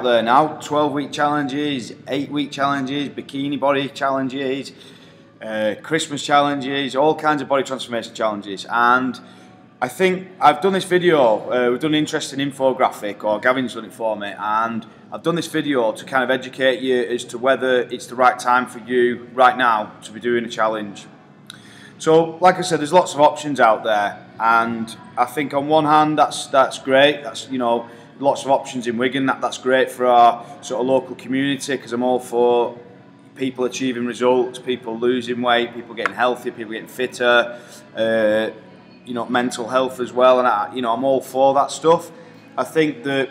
There now, 12-week challenges, 8-week challenges, bikini body challenges, Christmas challenges, all kinds of body transformation challenges. And I think I've done this video, we've done an interesting infographic, or Gavin's done it for me, and I've done this video to kind of educate you as to whether it's the right time for you right now to be doing a challenge. So, like I said, there's lots of options out there, and I think on one hand that's great. That's, you know, lots of options in Wigan. That's great for our sort of local community, because I'm all for people achieving results, people losing weight, people getting healthier, people getting fitter, you know, mental health as well, and I'm all for that stuff. I think that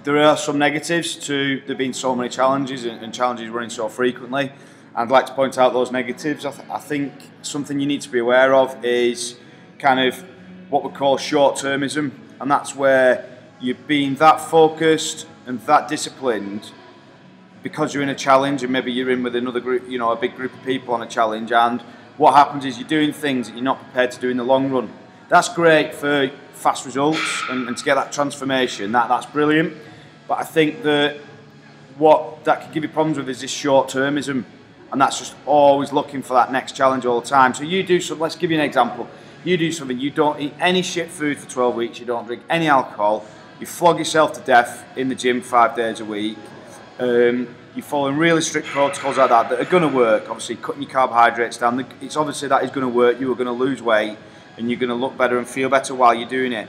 there are some negatives to there being so many challenges and challenges running so frequently. I'd like to point out those negatives. I think something you need to be aware of is kind of what we call short-termism, and that's where you're being that focused and that disciplined because you're in a challenge, and maybe you're in with another group, you know, a big group of people on a challenge, and what happens is you're doing things that you're not prepared to do in the long run. That's great for fast results and to get that transformation, that's brilliant, but I think that what that can give you problems with is this short-termism, and that's just always looking for that next challenge all the time. So you do something, let's give you an example. You do something, you don't eat any shit food for 12 weeks, you don't drink any alcohol, you flog yourself to death in the gym 5 days a week, you're following really strict protocols like that are going to work. Obviously cutting your carbohydrates down, it's obviously that is going to work. You are going to lose weight and you're going to look better and feel better while you're doing it.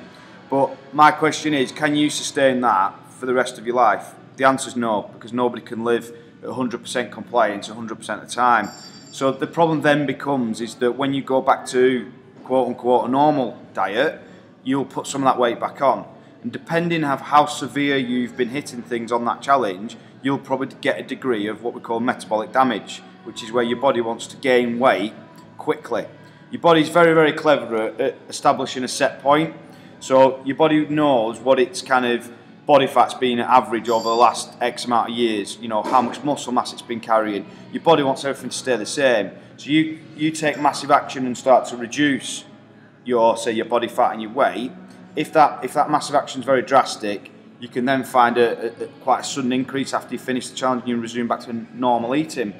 But my question is, can you sustain that for the rest of your life? The answer is no, because nobody can live at 100% compliance 100% of the time. So the problem then becomes is that when you go back to quote unquote a normal diet, you'll put some of that weight back on. And depending on how severe you've been hitting things on that challenge, you'll probably get a degree of what we call metabolic damage, which is where your body wants to gain weight quickly. Your body's very, very clever at establishing a set point. So your body knows what its kind of body fat's been at average over the last X amount of years, you know, how much muscle mass it's been carrying. Your body wants everything to stay the same. So you take massive action and start to reduce your, say, your body fat and your weight. If that massive action is very drastic, you can then find quite a sudden increase after you finish the challenge and you resume back to normal eating.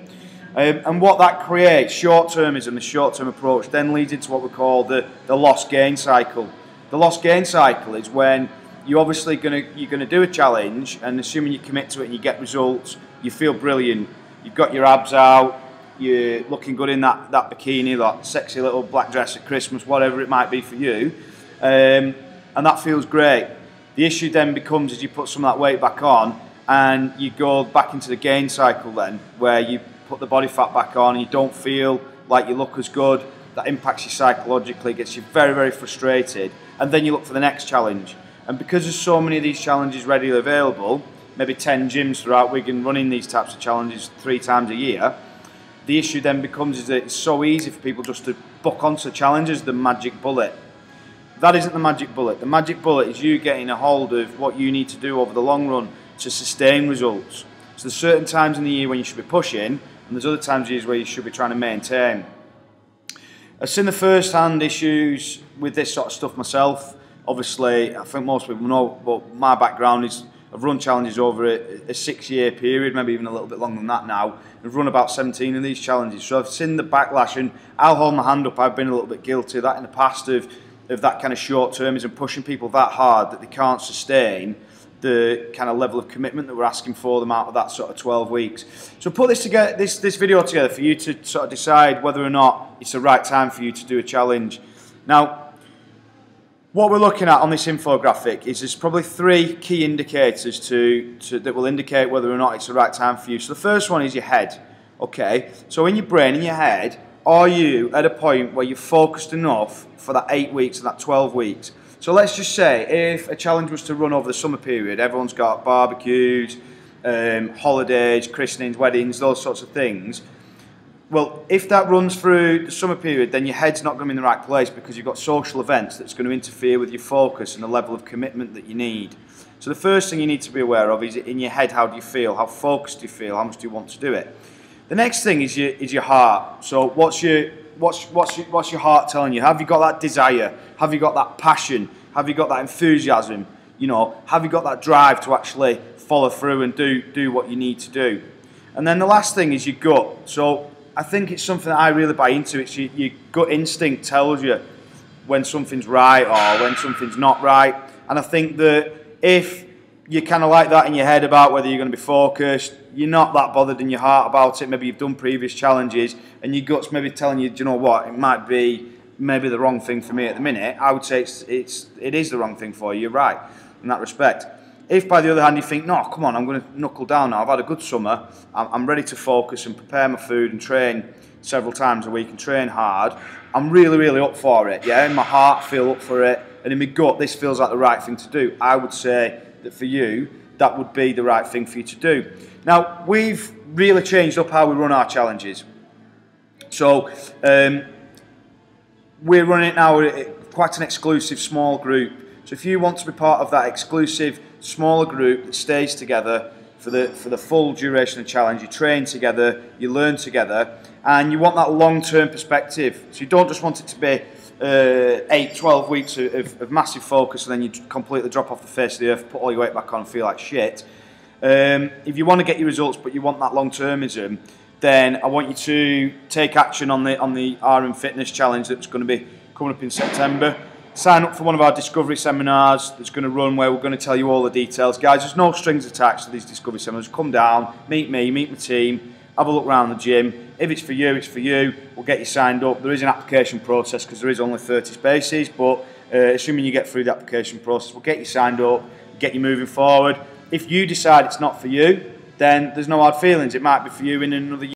And what that creates, short-termism, the short-term approach, then leads into what we call the loss-gain cycle. The loss-gain cycle is when you're obviously you're gonna do a challenge, and assuming you commit to it and you get results, you feel brilliant. You've got your abs out, you're looking good in that bikini, that sexy little black dress at Christmas, whatever it might be for you, and that feels great. The issue then becomes as you put some of that weight back on and you go back into the gain cycle then, where you put the body fat back on and you don't feel like you look as good. That impacts you psychologically, gets you very, very frustrated, and then you look for the next challenge. And because there's so many of these challenges readily available, maybe 10 gyms throughout Wigan running these types of challenges 3 times a year, the issue then becomes is that it's so easy for people just to book onto challenges, the magic bullet. That isn't the magic bullet. The magic bullet is you getting a hold of what you need to do over the long run to sustain results. So there's certain times in the year when you should be pushing, and there's other times in the year where you should be trying to maintain. I've seen the first-hand issues with this sort of stuff myself. Obviously, I think most people know, but my background is I've run challenges over a 6-year period, maybe even a little bit longer than that now. I've run about 17 of these challenges. So I've seen the backlash, and I'll hold my hand up. I've been a little bit guilty of that in the past, of that kind of short-termism, pushing people that hard that they can't sustain the kind of level of commitment that we're asking for them out of that sort of 12 weeks. So put this together, this video together for you to sort of decide whether or not it's the right time for you to do a challenge. Now, what we're looking at on this infographic is there's probably 3 key indicators that will indicate whether or not it's the right time for you. So the first one is your head. Okay, so in your brain, in your head, are you at a point where you're focused enough for that 8 weeks and that 12 weeks? So let's just say if a challenge was to run over the summer period, everyone's got barbecues, holidays, christenings, weddings, those sorts of things. Well, if that runs through the summer period, then your head's not going to be in the right place because you've got social events that's going to interfere with your focus and the level of commitment that you need. So the first thing you need to be aware of is in your head, how do you feel? How focused do you feel? How much do you want to do it? The next thing is your heart. So what's your heart telling you? Have you got that desire? Have you got that passion? Have you got that enthusiasm? You know, have you got that drive to actually follow through and do what you need to do? And then the last thing is your gut. So I think it's something that I really buy into. It's your gut instinct tells you when something's right or when something's not right. And I think that if you're kind of like that in your head about whether you're going to be focused, you're not that bothered in your heart about it, maybe you've done previous challenges and your gut's maybe telling you, do you know what, it might be maybe the wrong thing for me at the minute, I would say it is the wrong thing for you. You're right in that respect. If by the other hand you think, no, come on, I'm going to knuckle down now, I've had a good summer, I'm ready to focus and prepare my food and train several times a week and train hard, I'm really up for it, yeah, in my heart I feel up for it, and in my gut this feels like the right thing to do, I would say that for you, that would be the right thing for you to do. Now, we've really changed up how we run our challenges. So, we're running it now at quite an exclusive small group. So if you want to be part of that exclusive smaller group that stays together for the full duration of the challenge, you train together, you learn together, and you want that long-term perspective. So you don't just want it to be 8, 12 weeks of massive focus and then you completely drop off the face of the earth, put all your weight back on and feel like shit. If you want to get your results but you want that long-termism, then I want you to take action on the RM Fitness Challenge that's going to be coming up in September. Sign up for one of our discovery seminars that's going to run where we're going to tell you all the details. Guys, there's no strings attached to these discovery seminars. Come down, meet me, meet my team, have a look around the gym. If it's for you, it's for you. We'll get you signed up. There is an application process because there is only 30 spaces, but assuming you get through the application process, we'll get you signed up, get you moving forward. If you decide it's not for you, then there's no hard feelings. It might be for you in another year.